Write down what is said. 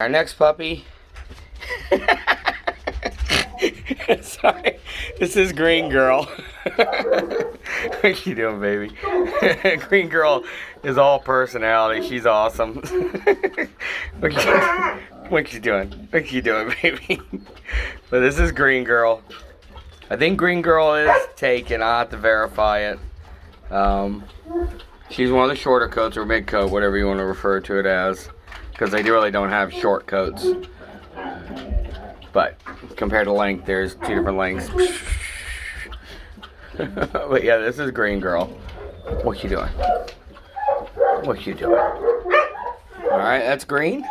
Our next puppy. Sorry, this is Green Girl. What you doing, baby? Green Girl is all personality. She's awesome. What you doing? What you doing, baby? But this is Green Girl. I think Green Girl is taken. I'll have to verify it. She's one of the shorter coats or mid coat, whatever you want to refer to it as, because they really don't have short coats. But compared to length, there's two different lengths. But yeah, this is Green Girl. What you doing? What you doing? All right, that's Green.